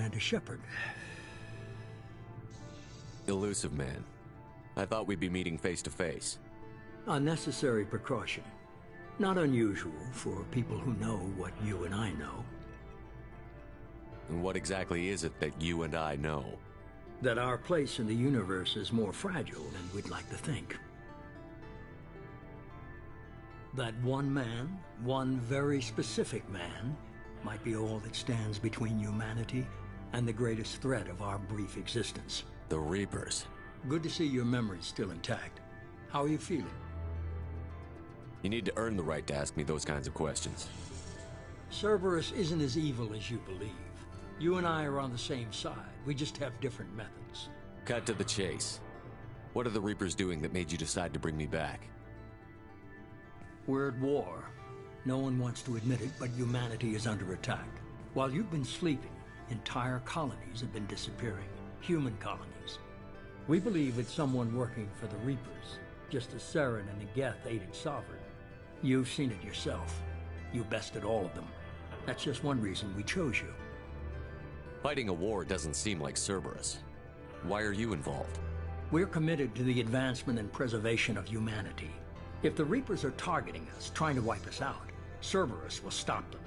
Commander Shepard. Elusive Man. I thought we'd be meeting face to face. A necessary precaution. Not unusual for people who know what you and I know. And what exactly is it that you and I know? That our place in the universe is more fragile than we'd like to think. That one man, one very specific man, might be all that stands between humanity and the greatest threat of our brief existence. The Reapers. Good to see your memory's still intact. How are you feeling? You need to earn the right to ask me those kinds of questions. Cerberus isn't as evil as you believe. You and I are on the same side. We just have different methods. Cut to the chase. What are the Reapers doing that made you decide to bring me back? We're at war. No one wants to admit it, but humanity is under attack. While you've been sleeping, entire colonies have been disappearing. Human colonies. We believe it's someone working for the Reapers, just as Saren and Negeth aided Sovereign. You've seen it yourself. You bested all of them. That's just one reason we chose you. Fighting a war doesn't seem like Cerberus. Why are you involved? We're committed to the advancement and preservation of humanity. If the Reapers are targeting us, trying to wipe us out, Cerberus will stop them.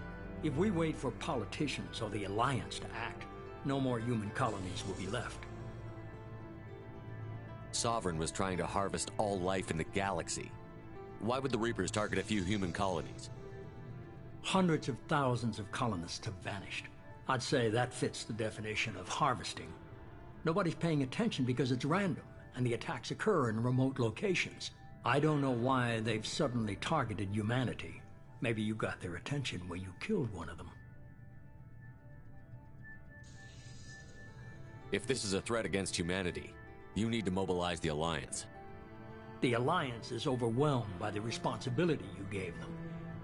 If we wait for politicians or the Alliance to act, no more human colonies will be left. Sovereign was trying to harvest all life in the galaxy. Why would the Reapers target a few human colonies? Hundreds of thousands of colonists have vanished. I'd say that fits the definition of harvesting. Nobody's paying attention because it's random, and the attacks occur in remote locations. I don't know why they've suddenly targeted humanity. Maybe you got their attention when you killed one of them. If this is a threat against humanity, you need to mobilize the Alliance. The Alliance is overwhelmed by the responsibility you gave them.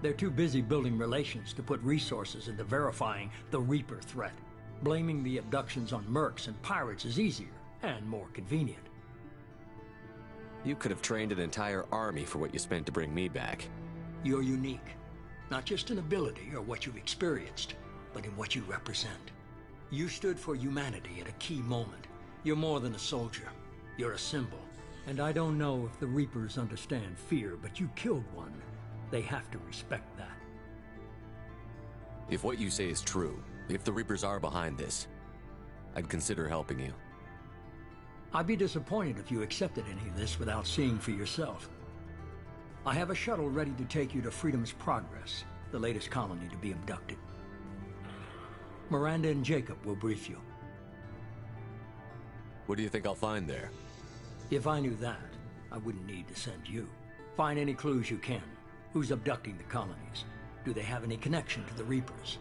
They're too busy building relations to put resources into verifying the Reaper threat. Blaming the abductions on mercs and pirates is easier and more convenient. You could have trained an entire army for what you spent to bring me back. You're unique. Not just in ability or what you've experienced, but in what you represent. You stood for humanity at a key moment. You're more than a soldier. You're a symbol. And I don't know if the Reapers understand fear, but you killed one. They have to respect that. If what you say is true, if the Reapers are behind this, I'd consider helping you. I'd be disappointed if you accepted any of this without seeing for yourself. I have a shuttle ready to take you to Freedom's Progress, the latest colony to be abducted. Miranda and Jacob will brief you. What do you think I'll find there? If I knew that, I wouldn't need to send you. Find any clues you can. Who's abducting the colonies? Do they have any connection to the Reapers?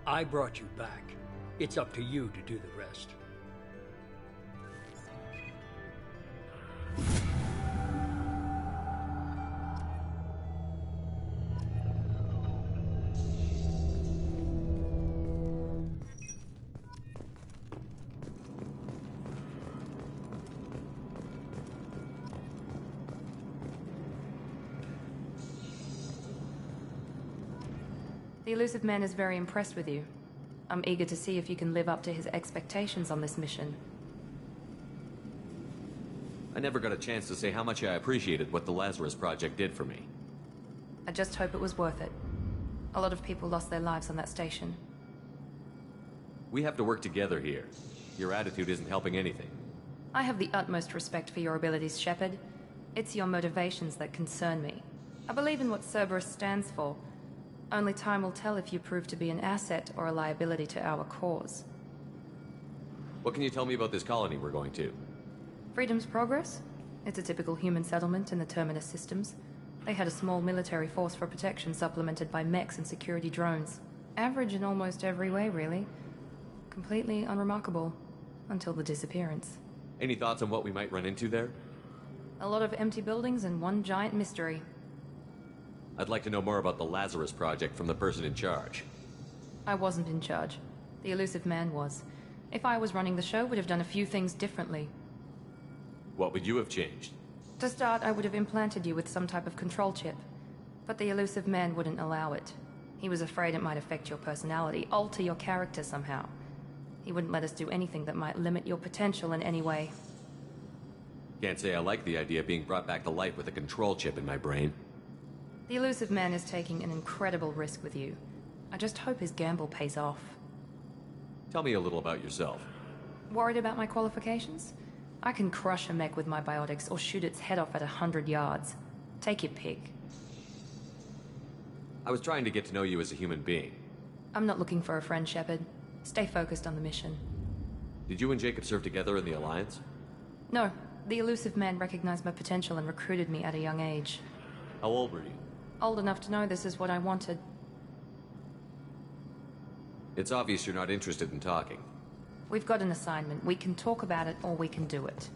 I brought you back. It's up to you to do the rest. The Elusive Man is very impressed with you. I'm eager to see if you can live up to his expectations on this mission. I never got a chance to say how much I appreciated what the Lazarus Project did for me. I just hope it was worth it. A lot of people lost their lives on that station. We have to work together here. Your attitude isn't helping anything. I have the utmost respect for your abilities, Shepard. It's your motivations that concern me. I believe in what Cerberus stands for. Only time will tell if you prove to be an asset or a liability to our cause. What can you tell me about this colony we're going to? Freedom's Progress? It's a typical human settlement in the Terminus systems. They had a small military force for protection supplemented by mechs and security drones. Average in almost every way, really. Completely unremarkable. Until the disappearance. Any thoughts on what we might run into there? A lot of empty buildings and one giant mystery. I'd like to know more about the Lazarus Project from the person in charge. I wasn't in charge. The Elusive Man was. If I was running the show, would have done a few things differently. What would you have changed? To start, I would have implanted you with some type of control chip. But the Elusive Man wouldn't allow it. He was afraid it might affect your personality, alter your character somehow. He wouldn't let us do anything that might limit your potential in any way. Can't say I like the idea of being brought back to life with a control chip in my brain. The Illusive Man is taking an incredible risk with you. I just hope his gamble pays off. Tell me a little about yourself. Worried about my qualifications? I can crush a mech with my biotics or shoot its head off at 100 yards. Take your pick. I was trying to get to know you as a human being. I'm not looking for a friend, Shepard. Stay focused on the mission. Did you and Jacob serve together in the Alliance? No, the Illusive Man recognized my potential and recruited me at a young age. How old were you? Old enough to know this is what I wanted. It's obvious you're not interested in talking. We've got an assignment. We can talk about it or we can do it.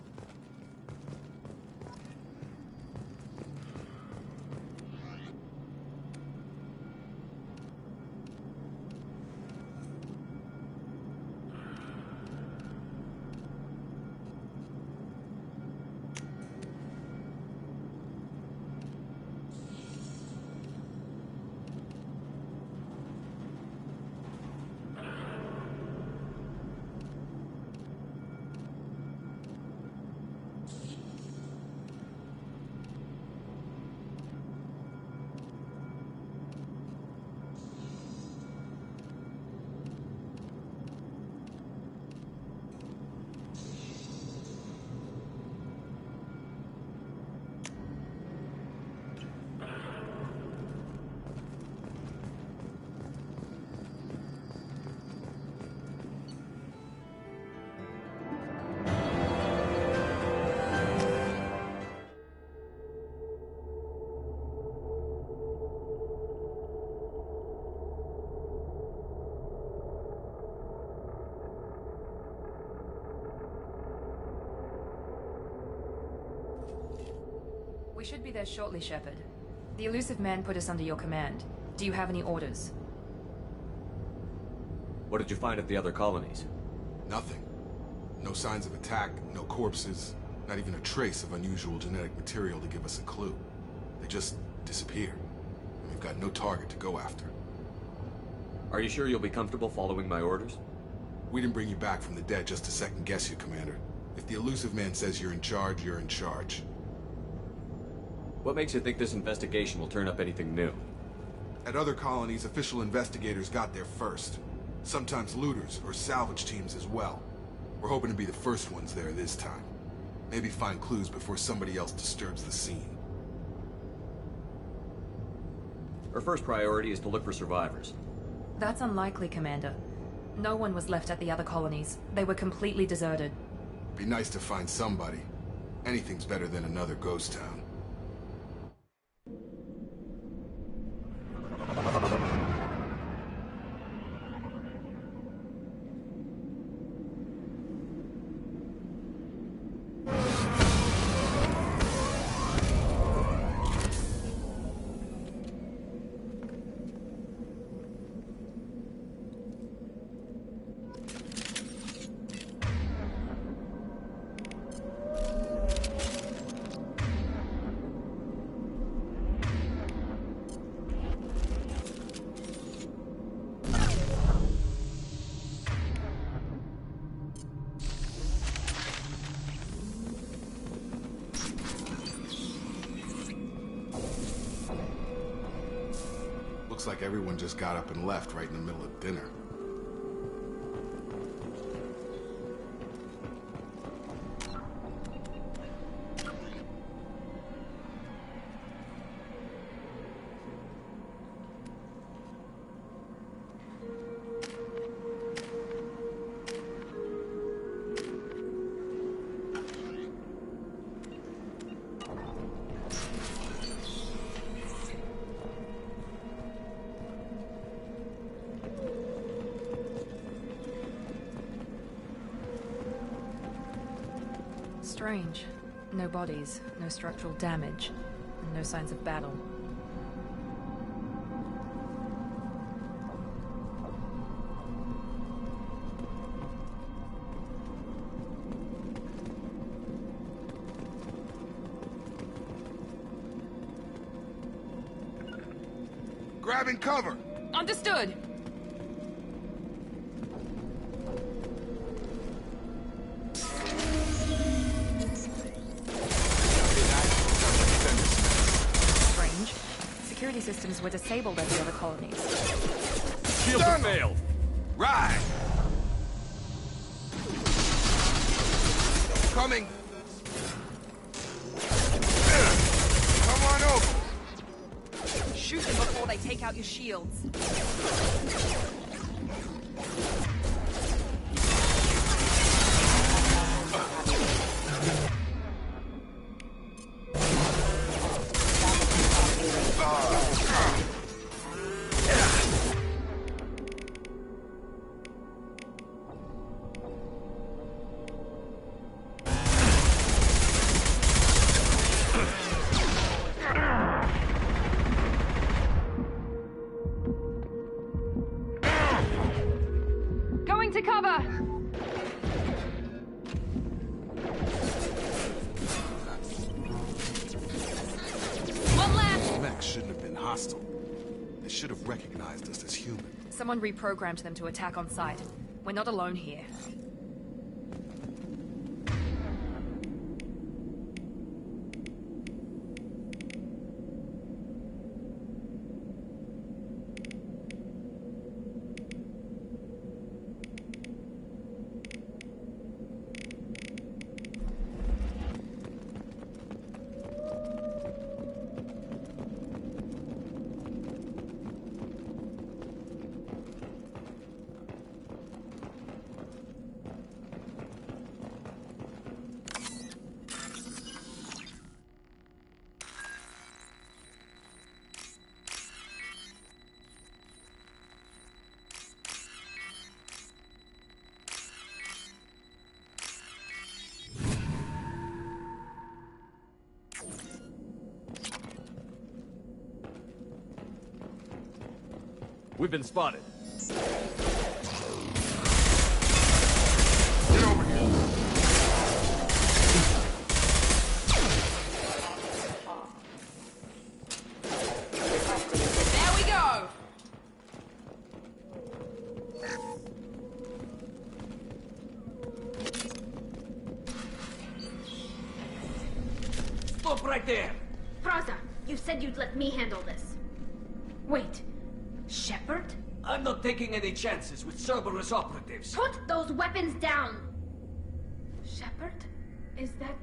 We should be there shortly, Shepard. The Illusive Man put us under your command. Do you have any orders? What did you find at the other colonies? Nothing. No signs of attack, no corpses, not even a trace of unusual genetic material to give us a clue. They just disappear. And we've got no target to go after. Are you sure you'll be comfortable following my orders? We didn't bring you back from the dead just to second guess you, Commander. If the Illusive Man says you're in charge, you're in charge. What makes you think this investigation will turn up anything new? At other colonies, official investigators got there first. Sometimes looters or salvage teams as well. We're hoping to be the first ones there this time. Maybe find clues before somebody else disturbs the scene. Our first priority is to look for survivors. That's unlikely, Commander. No one was left at the other colonies. They were completely deserted. Be nice to find somebody. Anything's better than another ghost town. Looks like everyone just got up and left right in the middle of dinner. Strange. No bodies, no structural damage, and no signs of battle. Grabbing cover! Understood! systems were disabled at the other colonies. Shields have failed! Right! Coming! Come on over! Shoot them before they take out your shields. Going to cover! One left! Mechs shouldn't have been hostile. They should have recognized us as human. Someone reprogrammed them to attack on sight. We're not alone here. We've been spotted. Get over here! There we go! Stop right there! Praza, you said you'd let me handle this. Wait, Shepard? I'm not taking any chances with Cerberus operatives. Put those weapons down! Shepard? Is that...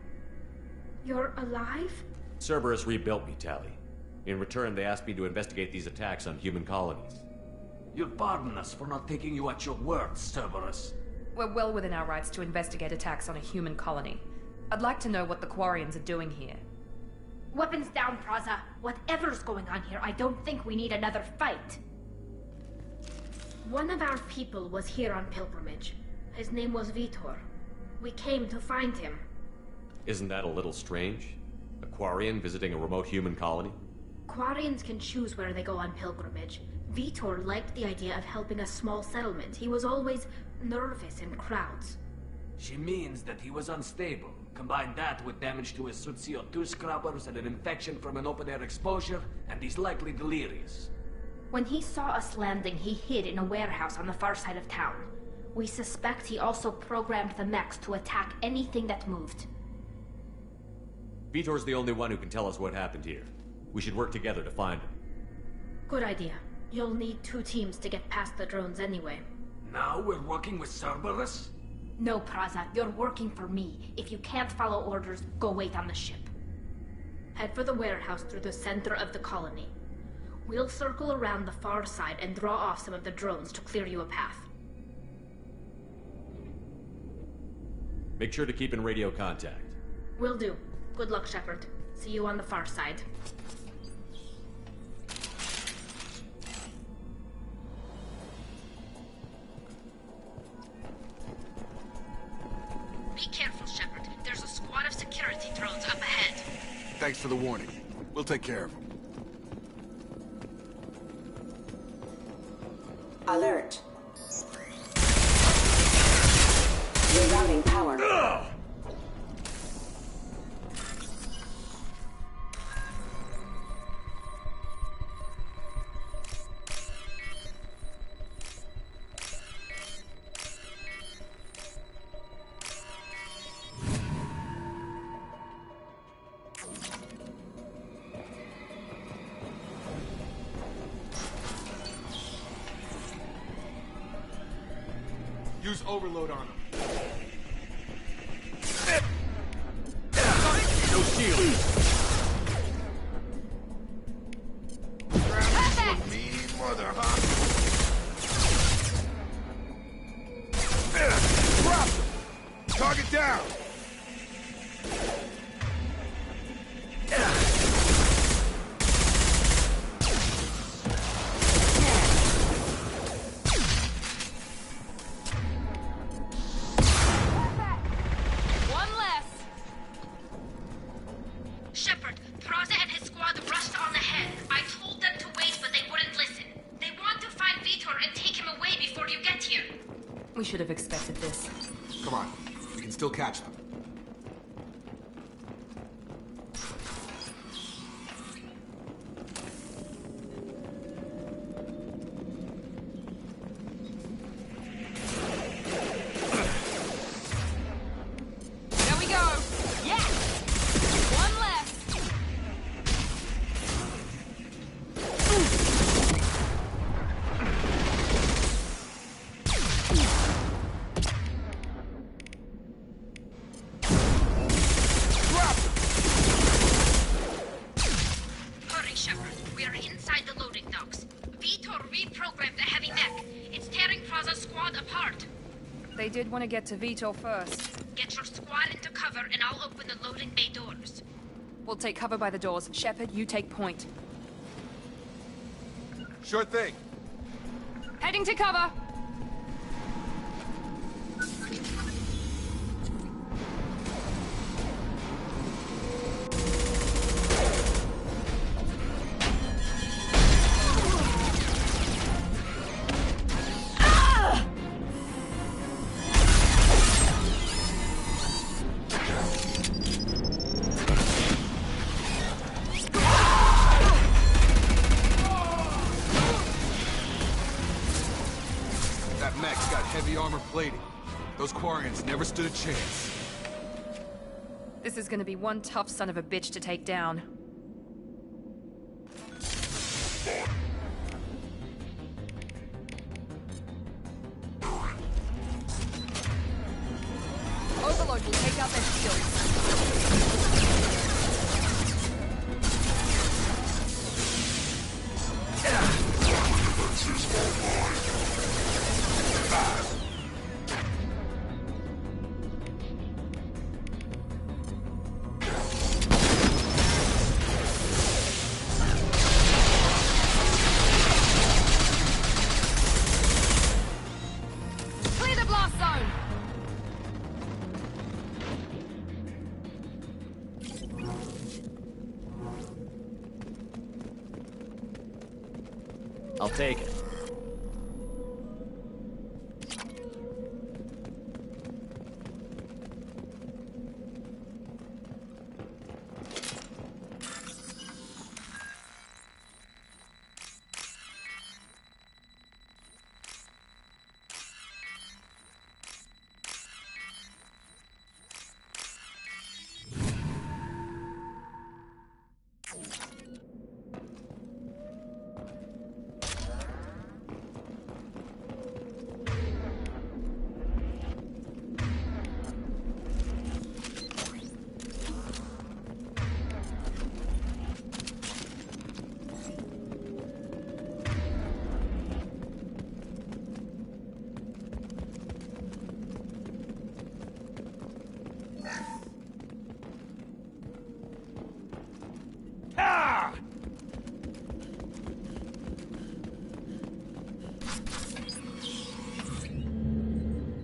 you're alive? Cerberus rebuilt me, Tali. In return, they asked me to investigate these attacks on human colonies. You'll pardon us for not taking you at your word, Cerberus. We're well within our rights to investigate attacks on a human colony. I'd like to know what the Quarians are doing here. Weapons down, Praza. Whatever's going on here, I don't think we need another fight. One of our people was here on pilgrimage. His name was Vitor. We came to find him. Isn't that a little strange? A Quarian visiting a remote human colony? Quarians can choose where they go on pilgrimage. Vitor liked the idea of helping a small settlement. He was always nervous in crowds. She means that he was unstable. Combine that with damage to his CO2 scrubbers and an infection from an open-air exposure, and he's likely delirious. When he saw us landing, he hid in a warehouse on the far side of town. We suspect he also programmed the mechs to attack anything that moved. Vitor's the only one who can tell us what happened here. We should work together to find him. Good idea. You'll need 2 teams to get past the drones anyway. Now we're working with Cerberus? No, Praza, you're working for me. If you can't follow orders, go wait on the ship. Head for the warehouse through the center of the colony. We'll circle around the far side and draw off some of the drones to clear you a path. Make sure to keep in radio contact. Will do. Good luck, Shepard. See you on the far side. Be careful, Shepard. There's a squad of security drones up ahead. Thanks for the warning. We'll take care of them. Alert. Rerouting power. Use overload on them. No shield. Mean mother, huh? Drop them! Target down! One less. Shepard, Praza and his squad rushed on ahead. I told them to wait, but they wouldn't listen. They want to find Vitor and take him away before you get here. We should have expected this. Come on, we can still catch them. There we go. Yeah. One less. Hurry, Shepard. We are inside the loading docks. Vitor reprogrammed the heavy mech. It's tearing Praza's squad apart. They did want to get to Vitor first. Get your squad into cover and I'll open the loading bay doors. We'll take cover by the doors. Shepard, you take point. Sure thing. Heading to cover! That mech's got heavy armor plating. Those Quarians never stood a chance. This is gonna be one tough son of a bitch to take down. Overload will take out their shields. Clear the blast zone! I'll take it.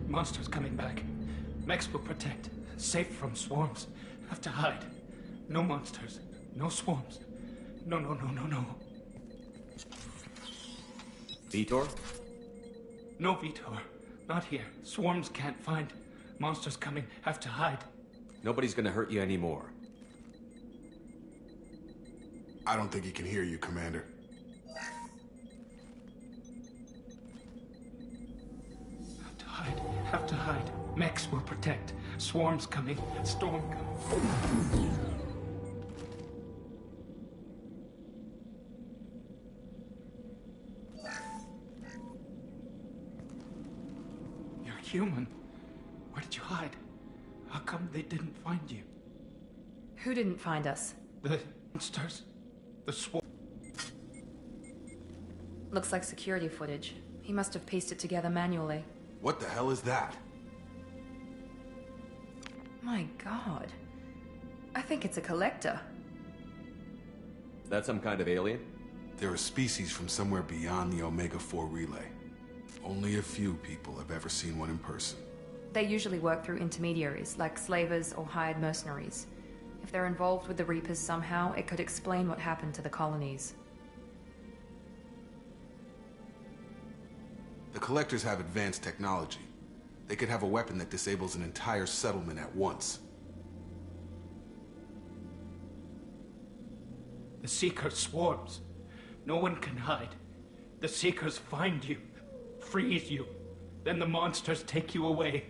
Monsters coming back. Mechs will protect. Safe from swarms. Have to hide. No monsters. No swarms. No, no, no, no, no. Vitor? No, Vitor. Not here. Swarms can't find. Monsters coming. Have to hide. Nobody's gonna hurt you anymore. I don't think he can hear you, Commander. Have to hide. Have to hide. Mechs will protect. Swarms coming. Storm coming. You're human. Where did you hide? How come they didn't find you? Who didn't find us? The monsters. The swarm. Looks like security footage. He must have pieced it together manually. What the hell is that? My god. I think it's a collector. Is that some kind of alien? They're a species from somewhere beyond the Omega-4 relay. Only a few people have ever seen one in person. They usually work through intermediaries, like slavers or hired mercenaries. If they're involved with the Reapers somehow, it could explain what happened to the colonies. The Collectors have advanced technology. They could have a weapon that disables an entire settlement at once. The Seeker swarms. No one can hide. The Seekers find you, freeze you. Then the monsters take you away.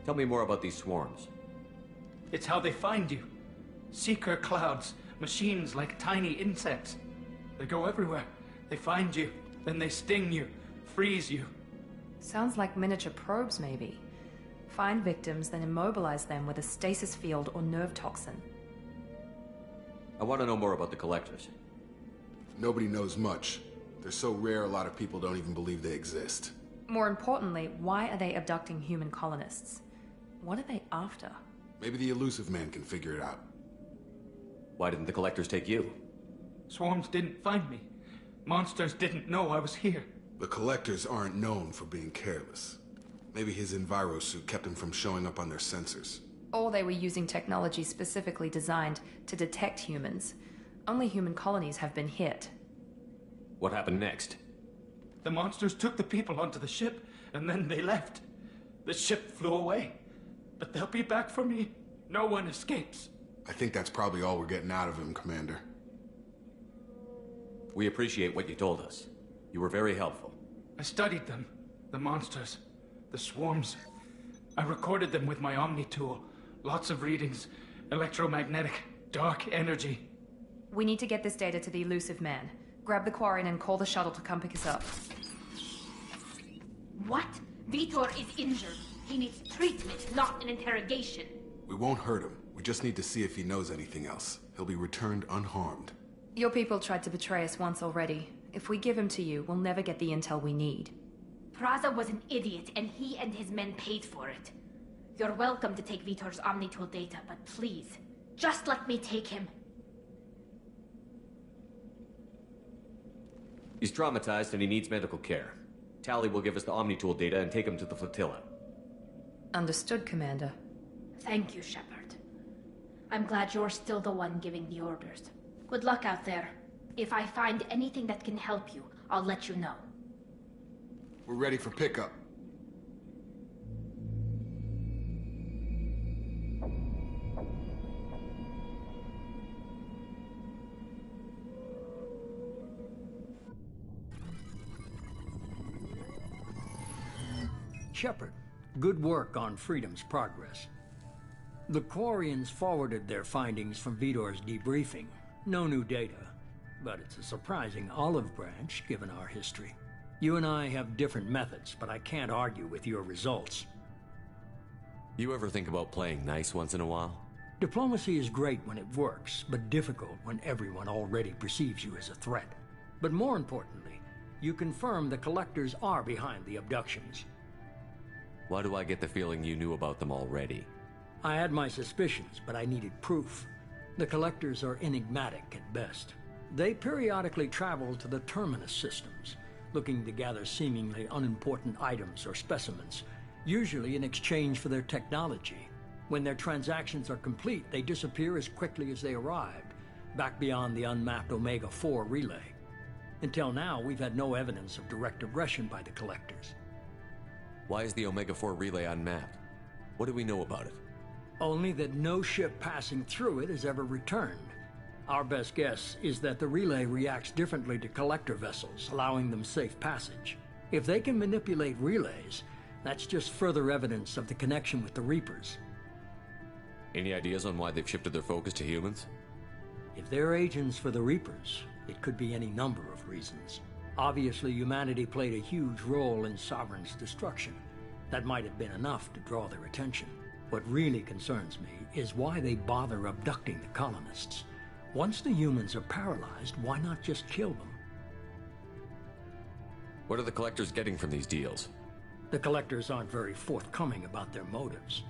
Tell me more about these swarms. It's how they find you. Seeker clouds, machines like tiny insects. They go everywhere. They find you, then they sting you, freeze you. Sounds like miniature probes, maybe. Find victims, then immobilize them with a stasis field or nerve toxin. I want to know more about the Collectors. Nobody knows much. They're so rare a lot of people don't even believe they exist. More importantly, why are they abducting human colonists? What are they after? Maybe the Elusive Man can figure it out. Why didn't the Collectors take you? Swarms didn't find me. Monsters didn't know I was here. The Collectors aren't known for being careless. Maybe his envirosuit kept him from showing up on their sensors. Or they were using technology specifically designed to detect humans. Only human colonies have been hit. What happened next? The monsters took the people onto the ship, and then they left. The ship flew away. But they'll be back for me. No one escapes. I think that's probably all we're getting out of him, Commander. We appreciate what you told us. You were very helpful. I studied them. The monsters. The swarms. I recorded them with my Omni tool. Lots of readings. Electromagnetic. Dark energy. We need to get this data to the Elusive Man. Grab the Quarian and call the shuttle to come pick us up. What? Vitor is injured. He needs treatment, not an interrogation. We won't hurt him. We just need to see if he knows anything else. He'll be returned unharmed. Your people tried to betray us once already. If we give him to you, we'll never get the intel we need. Praza was an idiot, and he and his men paid for it. You're welcome to take Vitor's Omnitool data, but please, just let me take him. He's traumatized and he needs medical care. Tali will give us the Omnitool data and take him to the flotilla. Understood, Commander. Thank you, Shepard. I'm glad you're still the one giving the orders. Good luck out there. If I find anything that can help you, I'll let you know. We're ready for pickup. Shepard, good work on Freedom's progress. The Quarians forwarded their findings from Vitor's debriefing. No new data, but it's a surprising olive branch given our history. You and I have different methods, but I can't argue with your results. You ever think about playing nice once in a while? Diplomacy is great when it works, but difficult when everyone already perceives you as a threat. But more importantly, you confirm the Collectors are behind the abductions. Why do I get the feeling you knew about them already? I had my suspicions, but I needed proof. The Collectors are enigmatic at best. They periodically travel to the Terminus systems, looking to gather seemingly unimportant items or specimens, usually in exchange for their technology. When their transactions are complete, they disappear as quickly as they arrived, back beyond the unmapped Omega-4 relay. Until now, we've had no evidence of direct aggression by the Collectors. Why is the Omega-4 relay unmapped? What do we know about it? Only that no ship passing through it has ever returned. Our best guess is that the relay reacts differently to Collector vessels, allowing them safe passage. If they can manipulate relays, that's just further evidence of the connection with the Reapers. Any ideas on why they've shifted their focus to humans? If they're agents for the Reapers, It could be any number of reasons. Obviously, humanity played a huge role in Sovereign's destruction. That might have been enough to draw their attention. What really concerns me is why they bother abducting the colonists. Once the humans are paralyzed, why not just kill them? What are the Collectors getting from these deals? The Collectors aren't very forthcoming about their motives.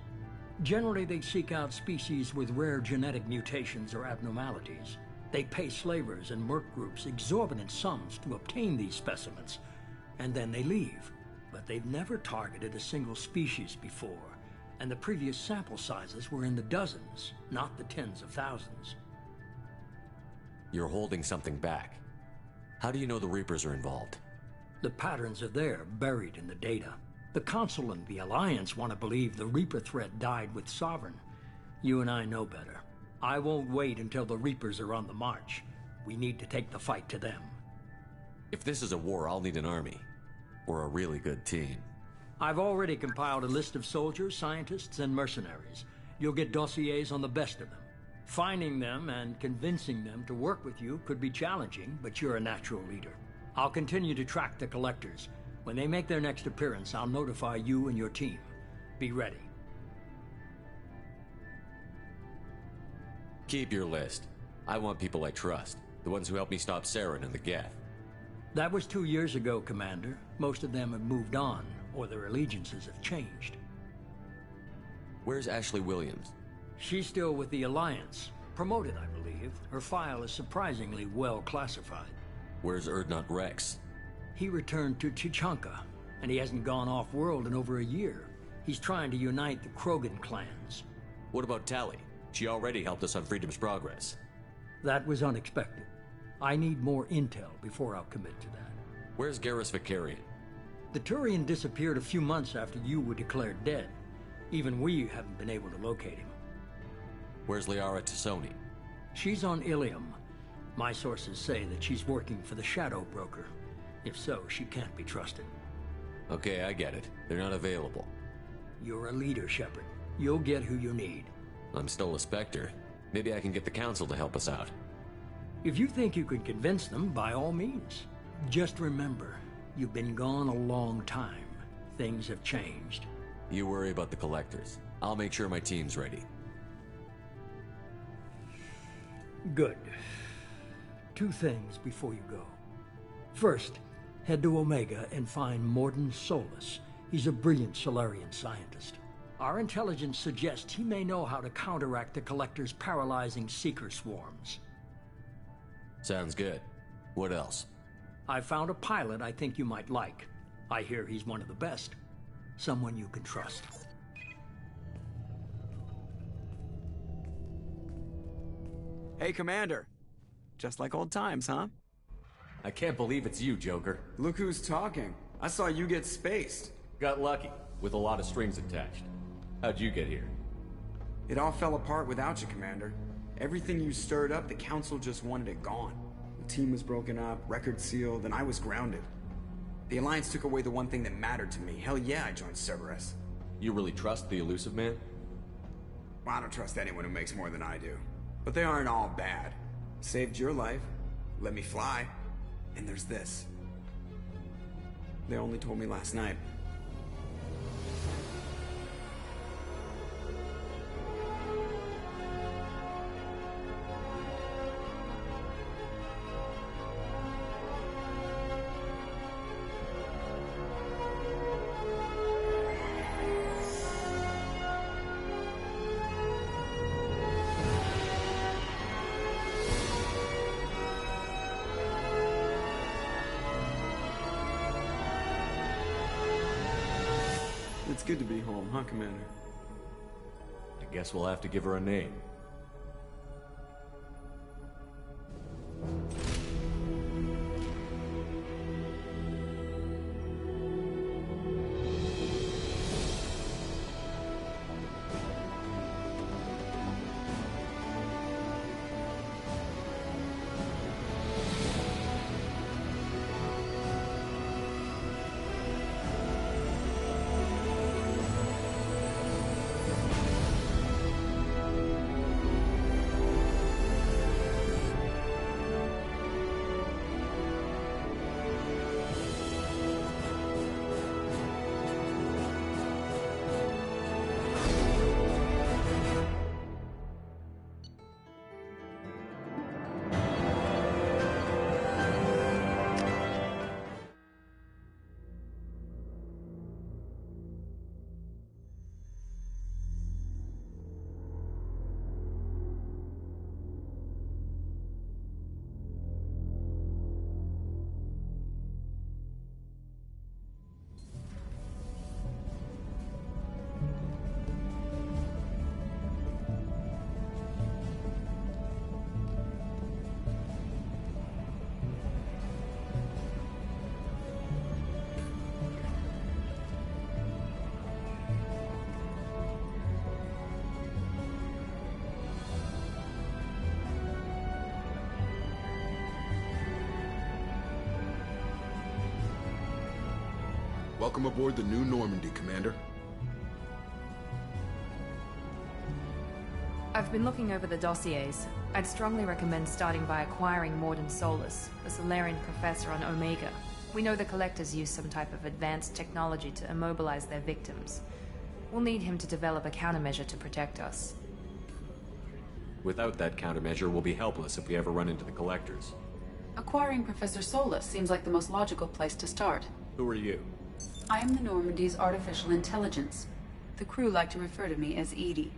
Generally, they seek out species with rare genetic mutations or abnormalities. They pay slavers and merc groups exorbitant sums to obtain these specimens, and then they leave. But they've never targeted a single species before, and the previous sample sizes were in the dozens, not the tens of thousands. You're holding something back. How do you know the Reapers are involved? The patterns are there, buried in the data. The Council and the Alliance want to believe the Reaper threat died with Sovereign. You and I know better. I won't wait until the Reapers are on the march. We need to take the fight to them. If this is a war, I'll need an army. Or a really good team. I've already compiled a list of soldiers, scientists, and mercenaries. You'll get dossiers on the best of them. Finding them and convincing them to work with you could be challenging, but you're a natural leader. I'll continue to track the Collectors. When they make their next appearance, I'll notify you and your team. Be ready. Keep your list. I want people I trust. The ones who helped me stop Saren and the Geth. That was 2 years ago, Commander. Most of them have moved on, or their allegiances have changed. Where's Ashley Williams? She's still with the Alliance. Promoted, I believe. Her file is surprisingly well classified. Where's Urdnot Rex? He returned to Chichanka, and he hasn't gone off-world in over a year. He's trying to unite the Krogan clans. What about Tali? She already helped us on Freedom's Progress. That was unexpected. I need more intel before I'll commit to that. Where's Garrus Vicarian? The Turian disappeared a few months after you were declared dead. Even we haven't been able to locate him. Where's Liara Tassoni? She's on Ilium. My sources say that she's working for the Shadow Broker. If so, she can't be trusted. Okay, I get it. They're not available. You're a leader, Shepard. You'll get who you need. I'm still a Spectre. Maybe I can get the Council to help us out. If you think you can convince them, by all means. Just remember, you've been gone a long time. Things have changed. You worry about the Collectors. I'll make sure my team's ready. Good. 2 things before you go. First, head to Omega and find Mordin Solus. He's a brilliant Solarian scientist. Our intelligence suggests he may know how to counteract the Collector's paralyzing Seeker swarms. Sounds good. What else? I found a pilot I think you might like. I hear he's one of the best. Someone you can trust. Hey, Commander. Just like old times, huh? I can't believe it's you, Joker. Look who's talking. I saw you get spaced. Got lucky, with a lot of strings attached. How'd you get here? It all fell apart without you, Commander. Everything you stirred up, the Council just wanted it gone. The team was broken up, record sealed, and I was grounded. The Alliance took away the one thing that mattered to me. Hell yeah, I joined Cerberus. You really trust the Illusive Man? Well, I don't trust anyone who makes more than I do. But they aren't all bad. Saved your life, let me fly, and there's this. They only told me last night. It's good to be home, huh, Commander? I guess we'll have to give her a name. Welcome aboard the New Normandy, Commander. I've been looking over the dossiers. I'd strongly recommend starting by acquiring Mordin Solus, the Solarian professor on Omega. We know the Collectors use some type of advanced technology to immobilize their victims. We'll need him to develop a countermeasure to protect us. Without that countermeasure, we'll be helpless if we ever run into the Collectors. Acquiring Professor Solus seems like the most logical place to start. Who are you? I am the Normandy's artificial intelligence. The crew like to refer to me as Edie.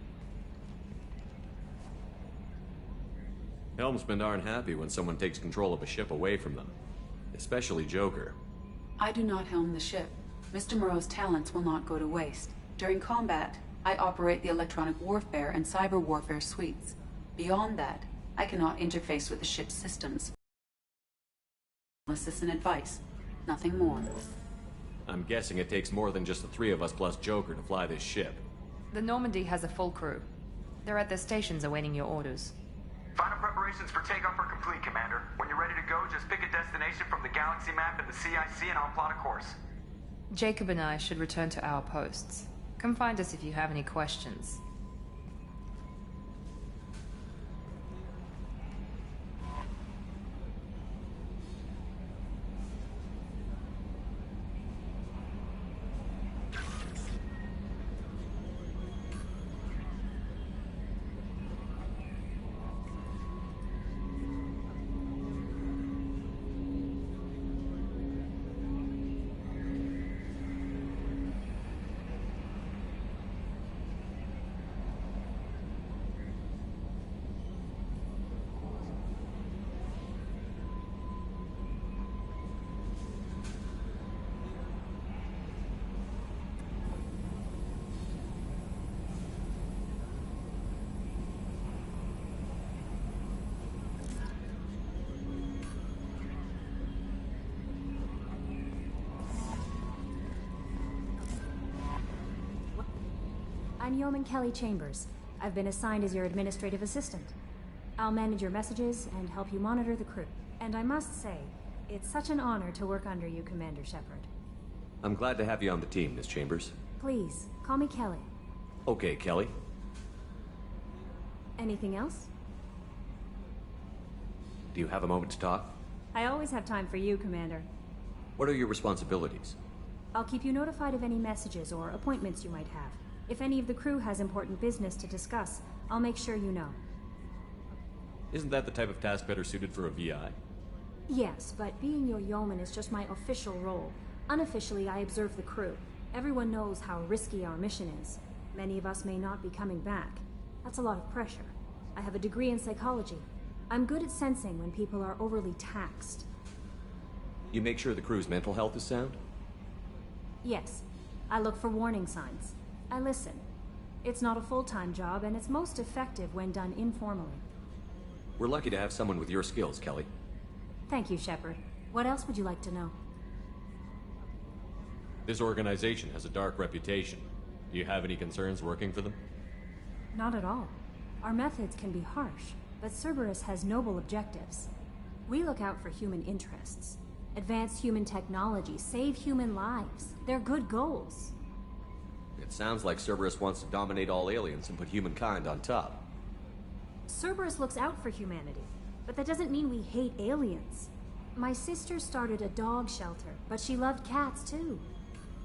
Helmsmen aren't happy when someone takes control of a ship away from them. Especially Joker. I do not helm the ship. Mr. Moreau's talents will not go to waste. During combat, I operate the electronic warfare and cyber warfare suites. Beyond that, I cannot interface with the ship's systems. Assist and advice. Nothing more. I'm guessing it takes more than just the three of us plus Joker to fly this ship. The Normandy has a full crew. They're at their stations awaiting your orders. Final preparations for takeoff are complete, Commander. When you're ready to go, just pick a destination from the galaxy map and the CIC and I'll plot a course. Jacob and I should return to our posts. Come find us if you have any questions. I'm Yeoman Kelly Chambers. I've been assigned as your administrative assistant. I'll manage your messages and help you monitor the crew. And I must say, it's such an honor to work under you, Commander Shepard. I'm glad to have you on the team, Miss Chambers. Please, call me Kelly. Okay, Kelly. Anything else? Do you have a moment to talk? I always have time for you, Commander. What are your responsibilities? I'll keep you notified of any messages or appointments you might have. If any of the crew has important business to discuss, I'll make sure you know. Isn't that the type of task better suited for a VI? Yes, but being your yeoman is just my official role. Unofficially, I observe the crew. Everyone knows how risky our mission is. Many of us may not be coming back. That's a lot of pressure. I have a degree in psychology. I'm good at sensing when people are overly taxed. You make sure the crew's mental health is sound? Yes. I look for warning signs. I listen. It's not a full-time job, and it's most effective when done informally. We're lucky to have someone with your skills, Kelly. Thank you, Shepard. What else would you like to know? This organization has a dark reputation. Do you have any concerns working for them? Not at all. Our methods can be harsh, but Cerberus has noble objectives. We look out for human interests. Advance human technology, save human lives. They're good goals. It sounds like Cerberus wants to dominate all aliens and put humankind on top. Cerberus looks out for humanity, but that doesn't mean we hate aliens. My sister started a dog shelter, but she loved cats too.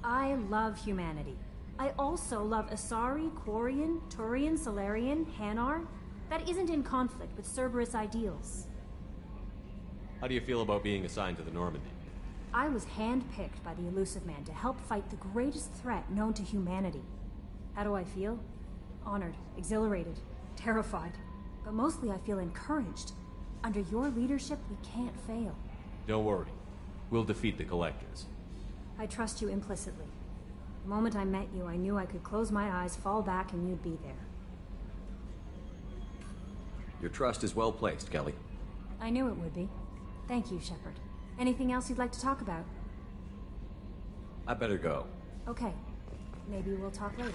I love humanity. I also love Asari, Quarian, Turian, Solarian, Hanar. That isn't in conflict with Cerberus ideals. How do you feel about being assigned to the Normandy? I was handpicked by the Illusive Man to help fight the greatest threat known to humanity. How do I feel? Honored, exhilarated, terrified. But mostly I feel encouraged. Under your leadership, we can't fail. Don't worry. We'll defeat the Collectors. I trust you implicitly. The moment I met you, I knew I could close my eyes, fall back, and you'd be there. Your trust is well placed, Kelly. I knew it would be. Thank you, Shepard. Anything else you'd like to talk about? I better go. Okay. Maybe we'll talk later.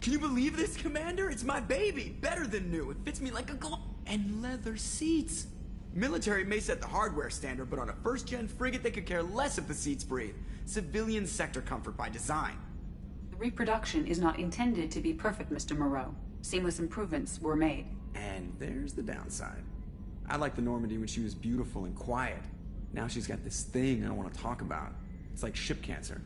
Can you believe this, Commander? It's my baby! Better than new. It fits me like a glove. And leather seats. Military may set the hardware standard, but on a first-gen frigate, they could care less if the seats breathe. Civilian sector comfort by design. The reproduction is not intended to be perfect, Mr. Moreau. Seamless improvements were made. And there's the downside. I liked the Normandy when she was beautiful and quiet. Now she's got this thing I don't want to talk about. It's like ship cancer.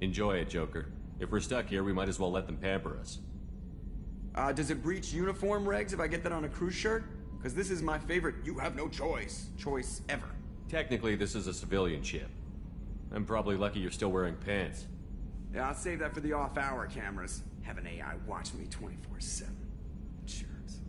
Enjoy it, Joker. If we're stuck here, we might as well let them pamper us. Does it breach uniform regs if I get that on a cruise shirt? Because this is my favorite you have no choice ever. Technically, this is a civilian ship. I'm probably lucky you're still wearing pants. Yeah, I'll save that for the off-hour cameras. Have an AI watch me 24/7. Jerks.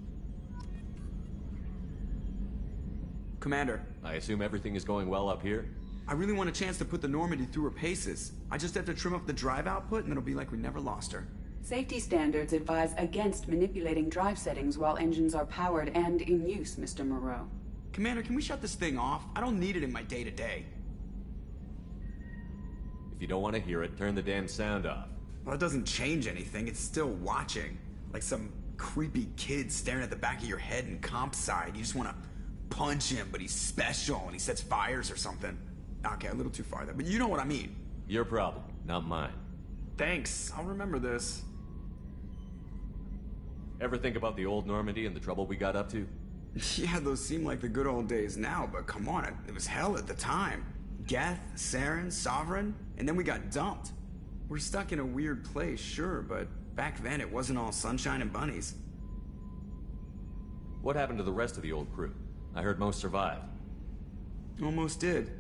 Commander. I assume everything is going well up here? I really want a chance to put the Normandy through her paces. I just have to trim up the drive output and it'll be like we never lost her. Safety standards advise against manipulating drive settings while engines are powered and in use, Mr. Moreau. Commander, can we shut this thing off? I don't need it in my day-to-day. If you don't want to hear it, turn the damn sound off. Well, it doesn't change anything. It's still watching. Like some creepy kid staring at the back of your head in comp side. You just want to punch him, but he's special and he sets fires or something. Okay, a little too far there, but you know what I mean. Your problem, not mine. Thanks, I'll remember this. Ever think about the old Normandy and the trouble we got up to? Yeah, those seem like the good old days now, but come on, it was hell at the time. Geth, Saren, Sovereign, and then we got dumped. We're stuck in a weird place, sure, but back then it wasn't all sunshine and bunnies. What happened to the rest of the old crew? I heard most survived. Almost did.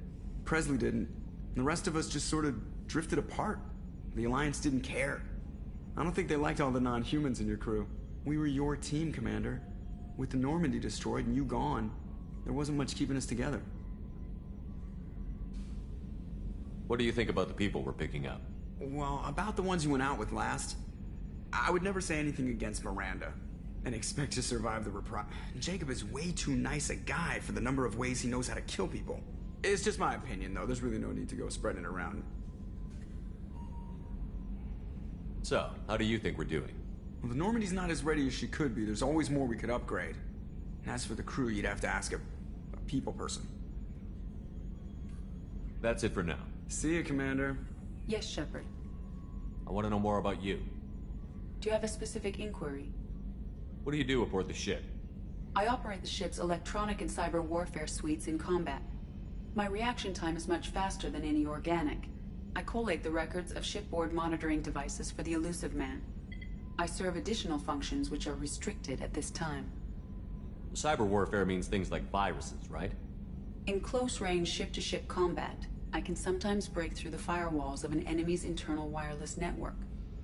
Presley didn't. The rest of us just sort of drifted apart. The Alliance didn't care. I don't think they liked all the non-humans in your crew. We were your team, Commander. With the Normandy destroyed and you gone, there wasn't much keeping us together. What do you think about the people we're picking up? Well, about the ones you went out with last, I would never say anything against Miranda and expect to survive the reprise. Jacob is way too nice a guy for the number of ways he knows how to kill people. It's just my opinion, though. There's really no need to go spreading it around. So, how do you think we're doing? Well, the Normandy's not as ready as she could be. There's always more we could upgrade. And as for the crew, you'd have to ask a people person. That's it for now. See you, Commander. Yes, Shepard. I want to know more about you. Do you have a specific inquiry? What do you do aboard the ship? I operate the ship's electronic and cyber warfare suites in combat. My reaction time is much faster than any organic. I collate the records of shipboard monitoring devices for the Elusive Man. I serve additional functions which are restricted at this time. Cyber warfare means things like viruses, right? In close-range ship-to-ship combat, I can sometimes break through the firewalls of an enemy's internal wireless network.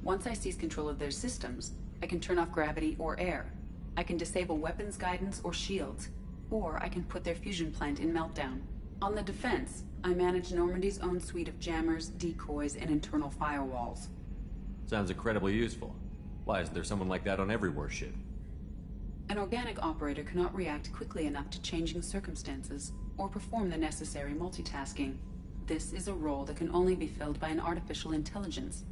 Once I seize control of their systems, I can turn off gravity or air. I can disable weapons guidance or shields, or I can put their fusion plant in meltdown. On the defense, I manage Normandy's own suite of jammers, decoys, and internal firewalls. Sounds incredibly useful. Why isn't there someone like that on every warship? An organic operator cannot react quickly enough to changing circumstances, or perform the necessary multitasking. This is a role that can only be filled by an artificial intelligence.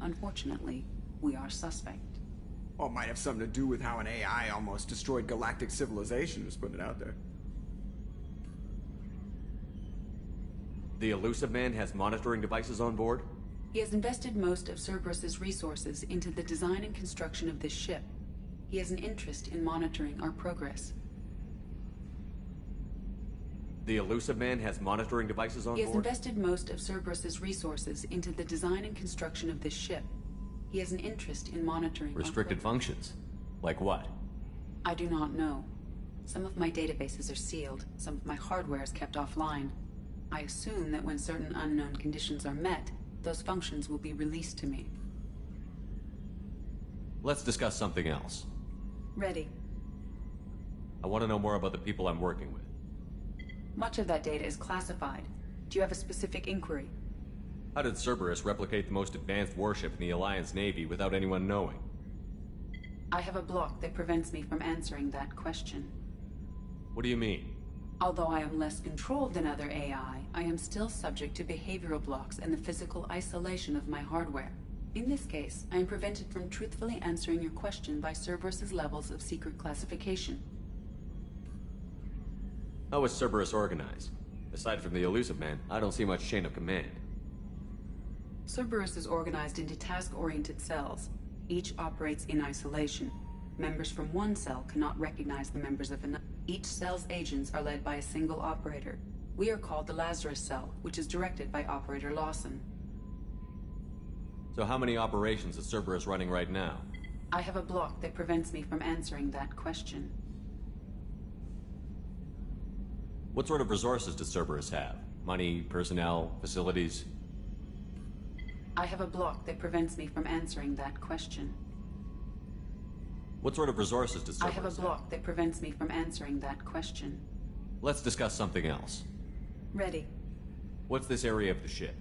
Unfortunately, we are suspect. Well, it might have something to do with how an AI almost destroyed galactic civilization, just putting it out there. The Elusive Man has monitoring devices on board? He has invested most of Cerberus's resources into the design and construction of this ship. He has an interest in monitoring our progress. The Elusive Man has monitoring devices on board? He has invested most of Cerberus's resources into the design and construction of this ship. He has an interest in monitoring restricted functions? Like what? I do not know. Some of my databases are sealed, some of my hardware is kept offline. I assume that when certain unknown conditions are met, those functions will be released to me. Let's discuss something else. Ready. I want to know more about the people I'm working with. Much of that data is classified. Do you have a specific inquiry? How did Cerberus replicate the most advanced warship in the Alliance Navy without anyone knowing? I have a block that prevents me from answering that question. What do you mean? Although I am less controlled than other AI, I am still subject to behavioral blocks and the physical isolation of my hardware. In this case, I am prevented from truthfully answering your question by Cerberus's levels of secret classification. How is Cerberus organized? Aside from the Illusive Man, I don't see much chain of command. Cerberus is organized into task-oriented cells. Each operates in isolation. Members from one cell cannot recognize the members of another. Each cell's agents are led by a single operator. We are called the Lazarus Cell, which is directed by Operator Lawson. So how many operations is Cerberus running right now? I have a block that prevents me from answering that question. What sort of resources does Cerberus have? Money, personnel, facilities? I have a block that prevents me from answering that question. What sort of resources does Cerberus have? I have a block that prevents me from answering that question. Let's discuss something else. Ready. What's this area of the ship?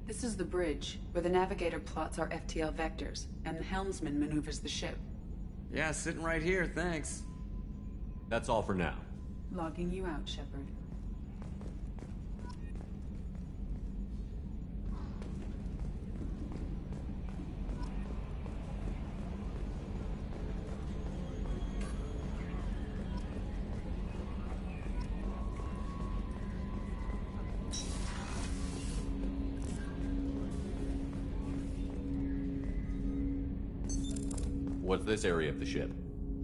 This is the bridge, where the navigator plots our FTL vectors, and the helmsman maneuvers the ship. Yeah, sitting right here, thanks. That's all for now. Logging you out, Shepard. What's this area of the ship?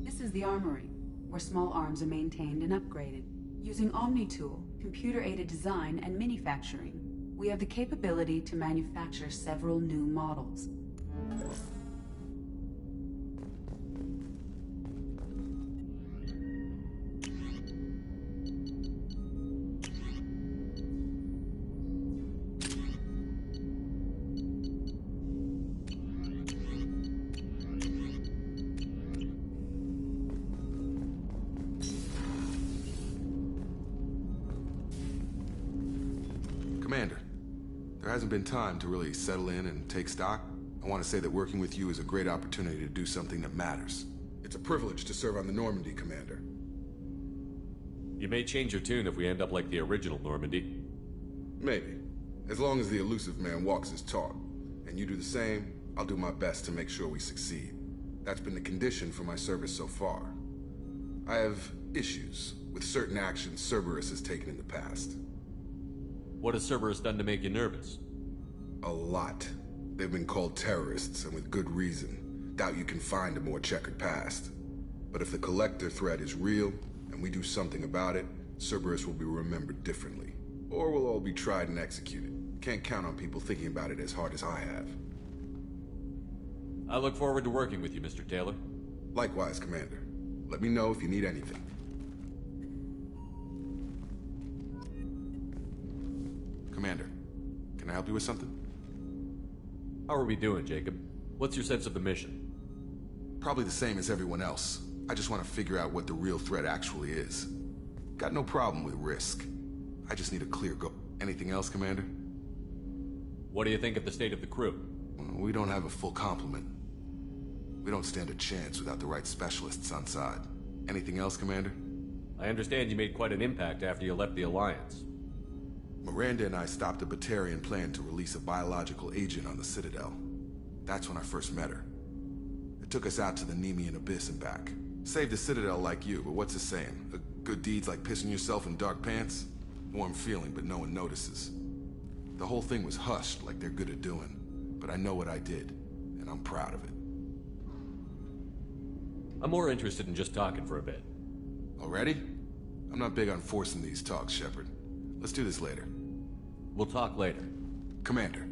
This is the armory, where small arms are maintained and upgraded. Using OmniTool, computer-aided design, and manufacturing, we have the capability to manufacture several new models. Commander, there hasn't been time to really settle in and take stock. I want to say that working with you is a great opportunity to do something that matters. It's a privilege to serve on the Normandy, Commander. You may change your tune if we end up like the original Normandy. Maybe. As long as the Illusive Man walks his talk. And you do the same, I'll do my best to make sure we succeed. That's been the condition for my service so far. I have issues with certain actions Cerberus has taken in the past. What has Cerberus done to make you nervous? A lot. They've been called terrorists, and with good reason. Doubt you can find a more checkered past. But if the Collector threat is real, and we do something about it, Cerberus will be remembered differently. Or we'll all be tried and executed. Can't count on people thinking about it as hard as I have. I look forward to working with you, Mr. Taylor. Likewise, Commander. Let me know if you need anything. Commander, can I help you with something? How are we doing, Jacob? What's your sense of the mission? Probably the same as everyone else. I just want to figure out what the real threat actually is. Got no problem with risk. I just need a clear goal. Anything else, Commander? What do you think of the state of the crew? We don't have a full complement. We don't stand a chance without the right specialists on side. Anything else, Commander? I understand you made quite an impact after you left the Alliance. Miranda and I stopped a Batarian plan to release a biological agent on the Citadel. That's when I first met her. It took us out to the Nemean Abyss and back. Saved the Citadel like you, but what's the saying? A good deed's like pissing yourself in dark pants? Warm feeling, but no one notices. The whole thing was hushed like they're good at doing. But I know what I did, and I'm proud of it. I'm more interested in just talking for a bit. Already? I'm not big on forcing these talks, Shepard. Let's do this later. We'll talk later. Commander.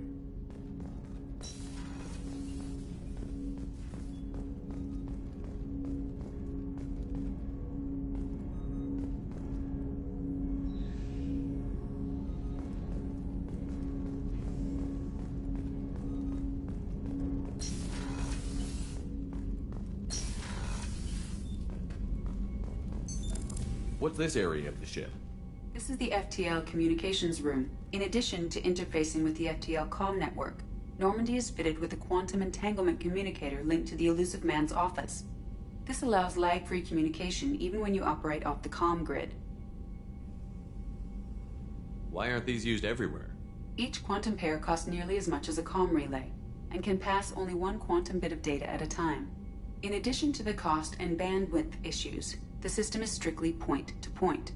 What's this area of the ship? This is the FTL communications room. In addition to interfacing with the FTL comm network, Normandy is fitted with a quantum entanglement communicator linked to the Illusive Man's office. This allows lag-free communication even when you operate off the comm grid. Why aren't these used everywhere? Each quantum pair costs nearly as much as a comm relay. and can pass only one quantum bit of data at a time. In addition to the cost and bandwidth issues, the system is strictly point-to-point.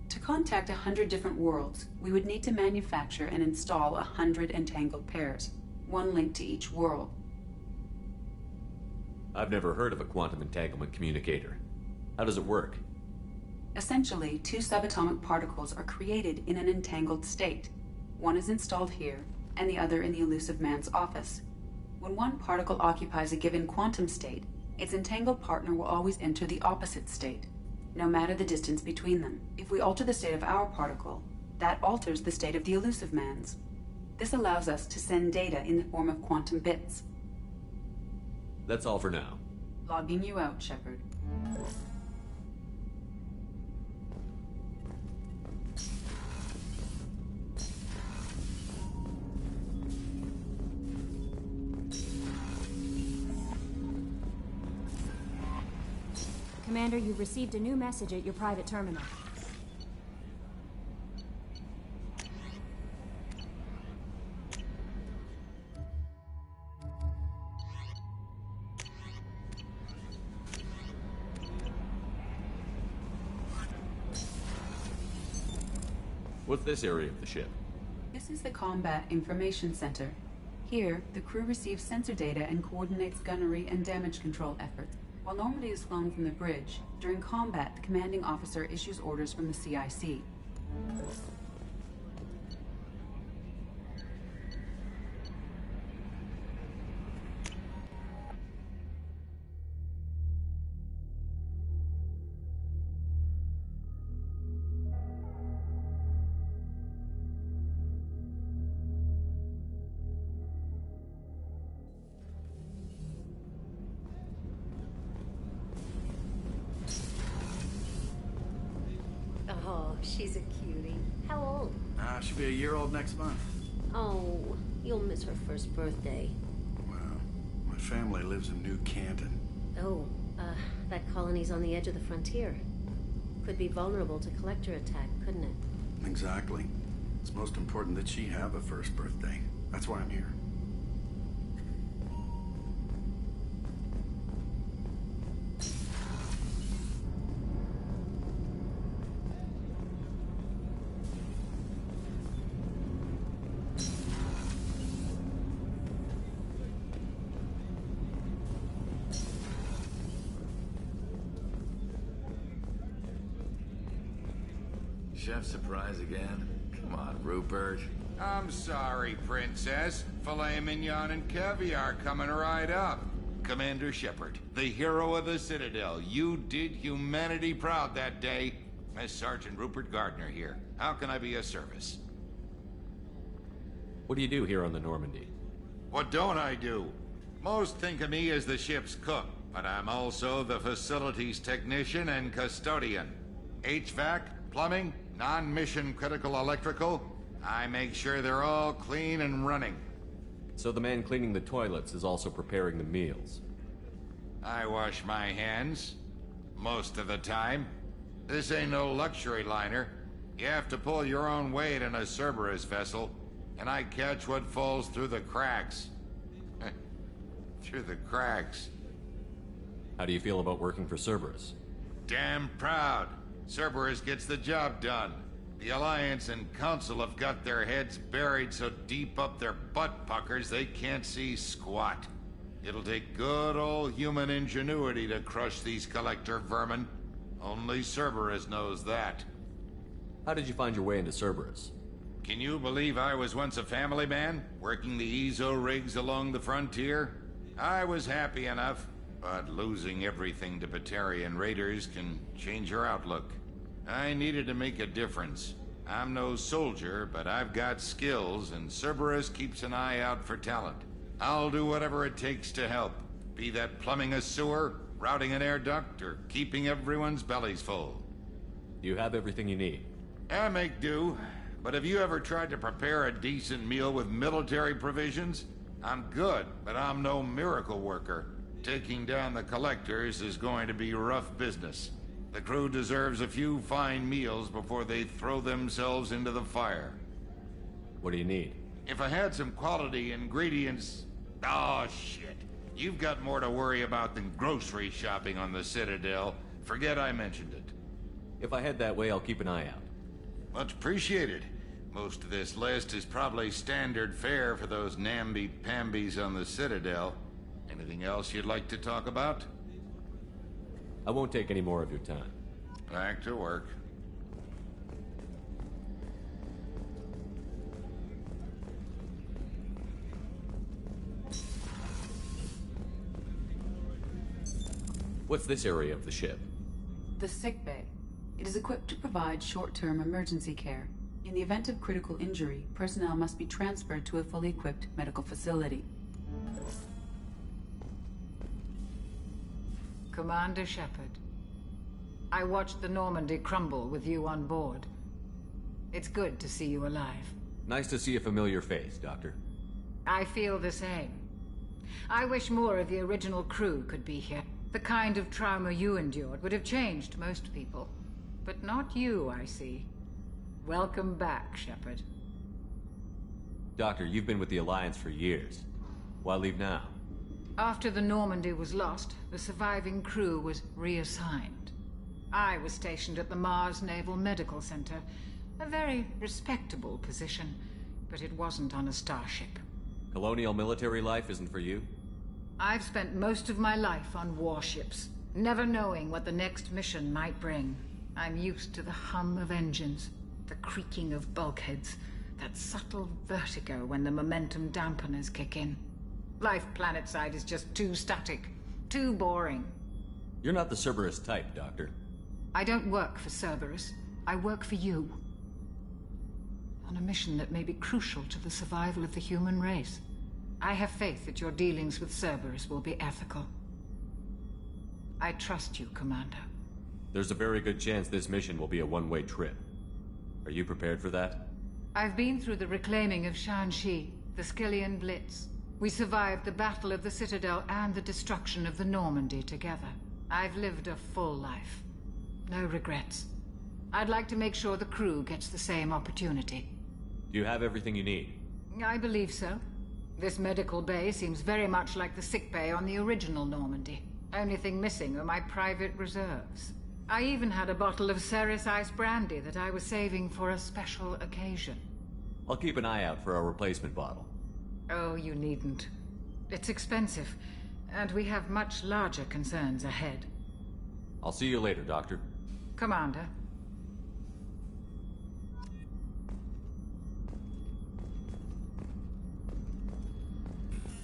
To contact 100 different worlds, we would need to manufacture and install 100 entangled pairs, one link to each world. I've never heard of a quantum entanglement communicator. How does it work? Essentially, two subatomic particles are created in an entangled state. One is installed here, and the other in the Elusive Man's office. When one particle occupies a given quantum state, its entangled partner will always enter the opposite state, no matter the distance between them. If we alter the state of our particle, that alters the state of the Elusive Man's. This allows us to send data in the form of quantum bits. That's all for now. Logging you out, Shepard. Commander, you've received a new message at your private terminal. What's this area of the ship? This is the Combat Information Center. Here, the crew receives sensor data and coordinates gunnery and damage control efforts. While Normandy is flown from the bridge, during combat, the commanding officer issues orders from the CIC. Oh, she's a cutie. How old? She'll be a year old next month. Oh, you'll miss her first birthday. Wow. My family lives in New Canton. Oh, that colony's on the edge of the frontier. Could be vulnerable to collector attack, couldn't it? Exactly. It's most important that she have a first birthday. That's why I'm here. Chef surprise again? Come on, Rupert. I'm sorry, Princess. Filet mignon and caviar coming right up. Commander Shepard, the hero of the Citadel. You did humanity proud that day. As Sergeant Rupert Gardner here. How can I be of service? What do you do here on the Normandy? What don't I do? Most think of me as the ship's cook, but I'm also the facilities technician and custodian. HVAC, plumbing, non-mission critical electrical. I make sure they're all clean and running. So the man cleaning the toilets is also preparing the meals. I wash my hands. Most of the time. This ain't no luxury liner. You have to pull your own weight in a Cerberus vessel, and I catch what falls through the cracks. Through the cracks. How do you feel about working for Cerberus? Damn proud. Cerberus gets the job done. The Alliance and Council have got their heads buried so deep up their butt puckers they can't see squat. It'll take good old human ingenuity to crush these collector vermin. Only Cerberus knows that. How did you find your way into Cerberus? Can you believe I was once a family man, working the Ezo rigs along the frontier? I was happy enough, but losing everything to Batarian raiders can change your outlook. I needed to make a difference. I'm no soldier, but I've got skills, and Cerberus keeps an eye out for talent. I'll do whatever it takes to help, be that plumbing a sewer, routing an air duct, or keeping everyone's bellies full. You have everything you need. I make do, but have you ever tried to prepare a decent meal with military provisions? I'm good, but I'm no miracle worker. Taking down the collectors is going to be rough business. The crew deserves a few fine meals before they throw themselves into the fire. What do you need? If I had some quality ingredients... Oh, shit. You've got more to worry about than grocery shopping on the Citadel. Forget I mentioned it. If I head that way, I'll keep an eye out. Much appreciated. Most of this list is probably standard fare for those namby-pambies on the Citadel. Anything else you'd like to talk about? I won't take any more of your time. Back to work. What's this area of the ship? The sickbay. It is equipped to provide short-term emergency care. In the event of critical injury, personnel must be transferred to a fully equipped medical facility. Commander Shepard, I watched the Normandy crumble with you on board. It's good to see you alive. Nice to see a familiar face, Doctor. I feel the same. I wish more of the original crew could be here. The kind of trauma you endured would have changed most people. But not you, I see. Welcome back, Shepard. Doctor, you've been with the Alliance for years. Why leave now? After the Normandy was lost, the surviving crew was reassigned. I was stationed at the Mars Naval Medical Center. A very respectable position, but it wasn't on a starship. Colonial military life isn't for you? I've spent most of my life on warships, never knowing what the next mission might bring. I'm used to the hum of engines, the creaking of bulkheads, that subtle vertigo when the momentum dampeners kick in. Life planetside is just too static, too boring. You're not the Cerberus type, Doctor. I don't work for Cerberus. I work for you. On a mission that may be crucial to the survival of the human race. I have faith that your dealings with Cerberus will be ethical. I trust you, Commander. There's a very good chance this mission will be a one-way trip. Are you prepared for that? I've been through the reclaiming of Shanxi, the Skyllian Blitz. We survived the Battle of the Citadel and the destruction of the Normandy together. I've lived a full life. No regrets. I'd like to make sure the crew gets the same opportunity. Do you have everything you need? I believe so. This medical bay seems very much like the sick bay on the original Normandy. Only thing missing are my private reserves. I even had a bottle of Ceres Ice brandy that I was saving for a special occasion. I'll keep an eye out for a replacement bottle. Oh, you needn't. It's expensive, and we have much larger concerns ahead. I'll see you later, Doctor. Commander.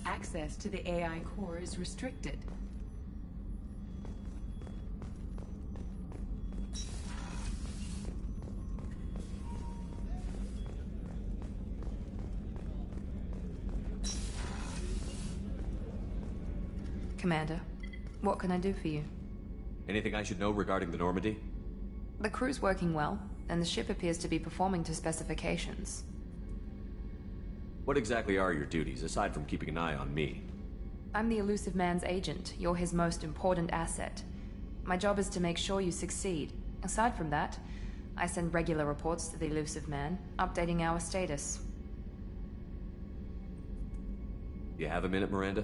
Access to the AI core is restricted. Commander, what can I do for you? Anything I should know regarding the Normandy? The crew's working well, and the ship appears to be performing to specifications. What exactly are your duties, aside from keeping an eye on me? I'm the Elusive Man's agent. You're his most important asset. My job is to make sure you succeed. Aside from that, I send regular reports to the Elusive Man, updating our status. You have a minute, Miranda?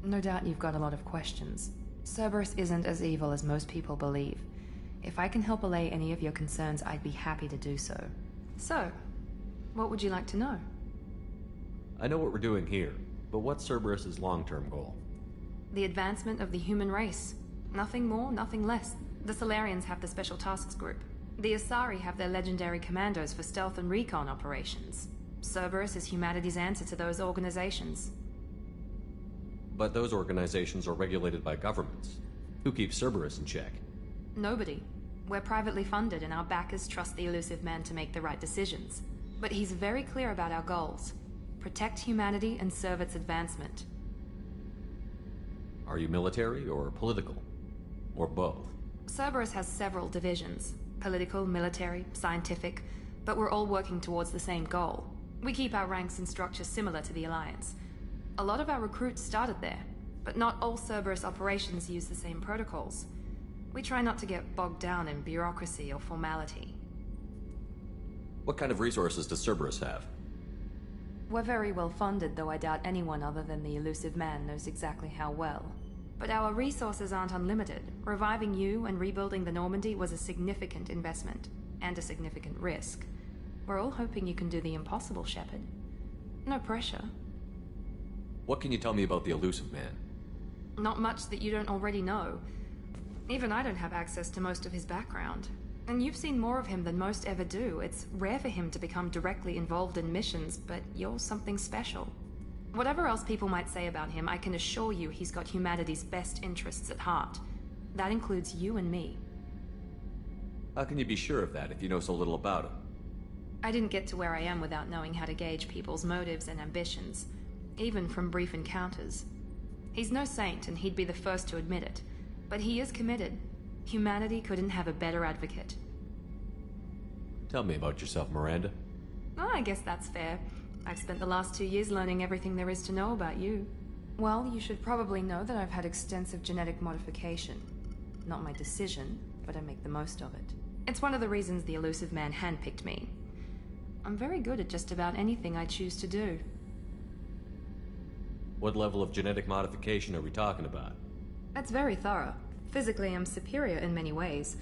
No doubt you've got a lot of questions. Cerberus isn't as evil as most people believe. If I can help allay any of your concerns, I'd be happy to do so. So, what would you like to know? I know what we're doing here, but what's Cerberus's long-term goal? The advancement of the human race. Nothing more, nothing less. The Solarians have the Special Tasks Group. The Asari have their legendary commandos for stealth and recon operations. Cerberus is humanity's answer to those organizations. But those organizations are regulated by governments. Who keeps Cerberus in check? Nobody. We're privately funded and our backers trust the Elusive Man to make the right decisions. But he's very clear about our goals. Protect humanity and serve its advancement. Are you military or political? Or both? Cerberus has several divisions. Political, military, scientific, but we're all working towards the same goal. We keep our ranks and structure similar to the Alliance. A lot of our recruits started there, but not all Cerberus operations use the same protocols. We try not to get bogged down in bureaucracy or formality. What kind of resources does Cerberus have? We're very well funded, though I doubt anyone other than the elusive man knows exactly how well. But our resources aren't unlimited. Reviving you and rebuilding the Normandy was a significant investment, and a significant risk. We're all hoping you can do the impossible, Shepard. No pressure. What can you tell me about the elusive man? Not much that you don't already know. Even I don't have access to most of his background. And you've seen more of him than most ever do. It's rare for him to become directly involved in missions, but you're something special. Whatever else people might say about him, I can assure you he's got humanity's best interests at heart. That includes you and me. How can you be sure of that if you know so little about him? I didn't get to where I am without knowing how to gauge people's motives and ambitions, even from brief encounters. He's no saint, and he'd be the first to admit it, but he is committed. Humanity couldn't have a better advocate. Tell me about yourself, Miranda. Oh, I guess that's fair. I've spent the last 2 years learning everything there is to know about you. Well, you should probably know that I've had extensive genetic modification. Not my decision, but I make the most of it. It's one of the reasons the elusive man handpicked me. I'm very good at just about anything I choose to do. What level of genetic modification are we talking about? That's very thorough. Physically, I'm superior in many ways.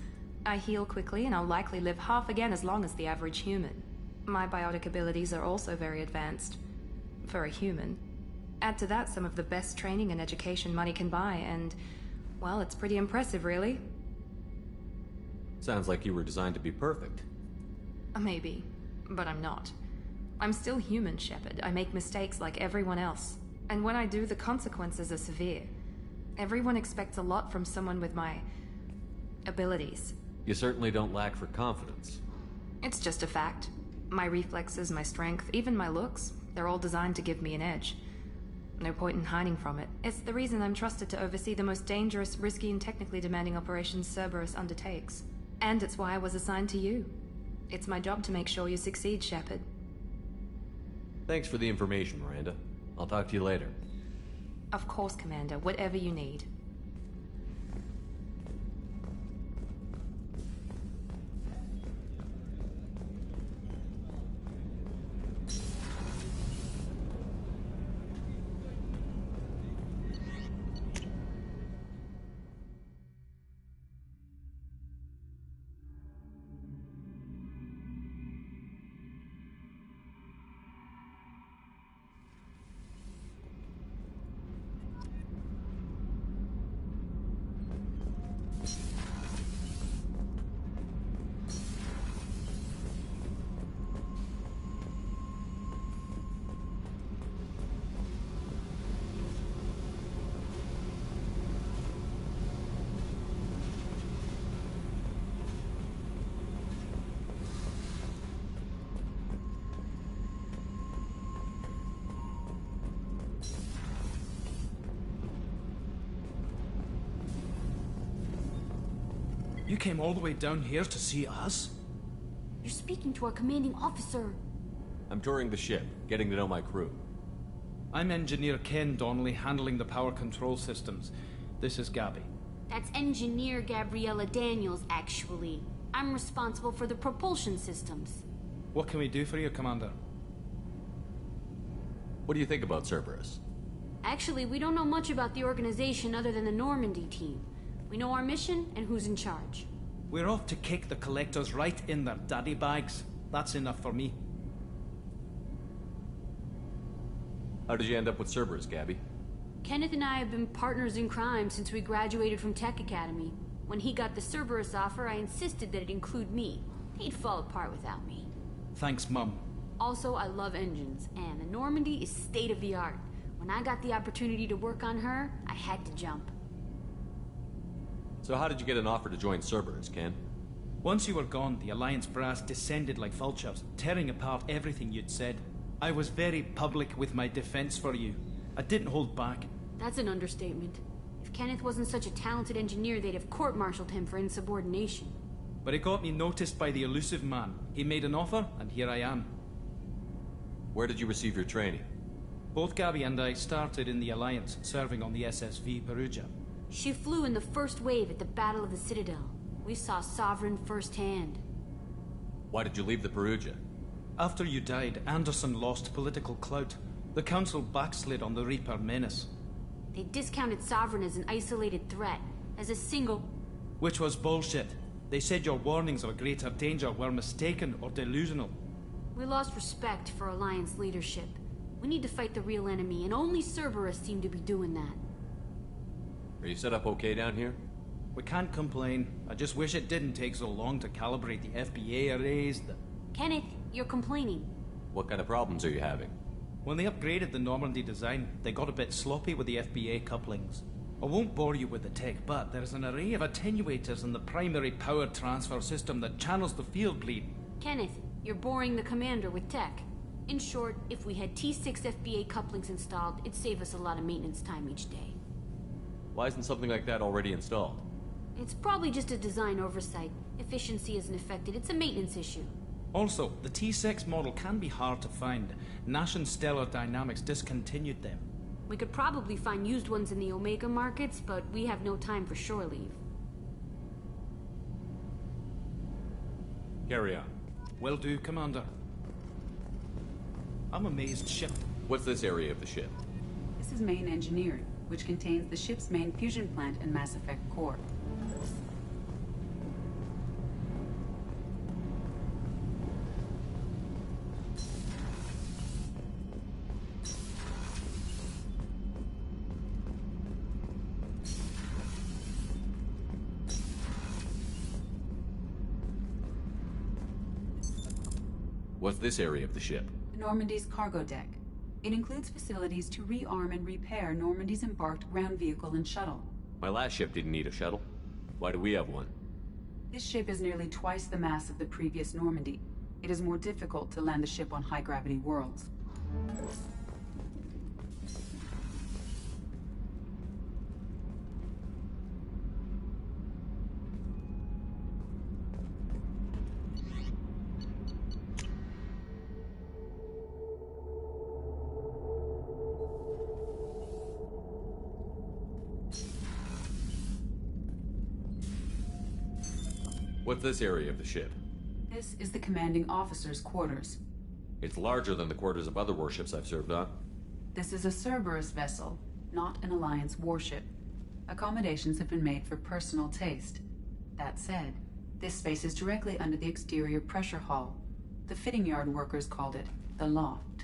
I heal quickly, and I'll likely live half again as long as the average human. My biotic abilities are also very advanced. For a human. Add to that some of the best training and education money can buy, and... well, it's pretty impressive, really. Sounds like you were designed to be perfect. Maybe. But I'm not. I'm still human, Shepard. I make mistakes like everyone else. And when I do, the consequences are severe. Everyone expects a lot from someone with my... abilities. You certainly don't lack for confidence. It's just a fact. My reflexes, my strength, even my looks, they're all designed to give me an edge. No point in hiding from it. It's the reason I'm trusted to oversee the most dangerous, risky, and technically demanding operations Cerberus undertakes. And it's why I was assigned to you. It's my job to make sure you succeed, Shepard. Thanks for the information, Miranda. I'll talk to you later. Of course, Commander. Whatever you need. You came all the way down here to see us? You're speaking to our commanding officer. I'm touring the ship, getting to know my crew. I'm Engineer Ken Donnelly, handling the power control systems. This is Gabby. That's Engineer Gabriella Daniels, actually. I'm responsible for the propulsion systems. What can we do for you, Commander? What do you think about Cerberus? Actually, we don't know much about the organization other than the Normandy team. We know our mission and who's in charge. We're off to kick the Collectors right in their daddy bags. That's enough for me. How did you end up with Cerberus, Gabby? Kenneth and I have been partners in crime since we graduated from Tech Academy. When he got the Cerberus offer, I insisted that it include me. He'd fall apart without me. Thanks, Mum. Also, I love engines, and the Normandy is state-of-the-art. When I got the opportunity to work on her, I had to jump. So how did you get an offer to join Cerberus, Ken? Once you were gone, the Alliance brass descended like vultures, tearing apart everything you'd said. I was very public with my defense for you. I didn't hold back. That's an understatement. If Kenneth wasn't such a talented engineer, they'd have court-martialed him for insubordination. But it got me noticed by the elusive man. He made an offer, and here I am. Where did you receive your training? Both Gabby and I started in the Alliance, serving on the SSV Perugia. She flew in the first wave at the Battle of the Citadel. We saw Sovereign firsthand. Why did you leave the Perugia? After you died, Anderson lost political clout. The Council backslid on the Reaper menace. They discounted Sovereign as an isolated threat, as a single... Which was bullshit. They said your warnings of a greater danger were mistaken or delusional. We lost respect for Alliance leadership. We need to fight the real enemy, and only Cerberus seem to be doing that. Are you set up okay down here? We can't complain. I just wish it didn't take so long to calibrate the FBA arrays. Kenneth, you're complaining. What kind of problems are you having? When they upgraded the Normandy design, they got a bit sloppy with the FBA couplings. I won't bore you with the tech, but there's an array of attenuators in the primary power transfer system that channels the field bleed. Kenneth, you're boring the commander with tech. In short, if we had T6 FBA couplings installed, it'd save us a lot of maintenance time each day. Why isn't something like that already installed? It's probably just a design oversight. Efficiency isn't affected, it's a maintenance issue. Also, the T6 model can be hard to find. Nash and Stellar Dynamics discontinued them. We could probably find used ones in the Omega markets, but we have no time for shore leave. Carry on. Will do, Commander. I'm amazed ship... What's this area of the ship? This is main engineering, which contains the ship's main fusion plant and Mass Effect core. What's this area of the ship? Normandy's cargo deck. It includes facilities to rearm and repair Normandy's embarked ground vehicle and shuttle. My last ship didn't need a shuttle. Why do we have one? This ship is nearly twice the mass of the previous Normandy. It is more difficult to land the ship on high-gravity worlds. What's this area of the ship? This is the commanding officer's quarters. It's larger than the quarters of other warships I've served on. This is a Cerberus vessel, not an Alliance warship. Accommodations have been made for personal taste. That said, this space is directly under the exterior pressure hull. The fitting yard workers called it the loft.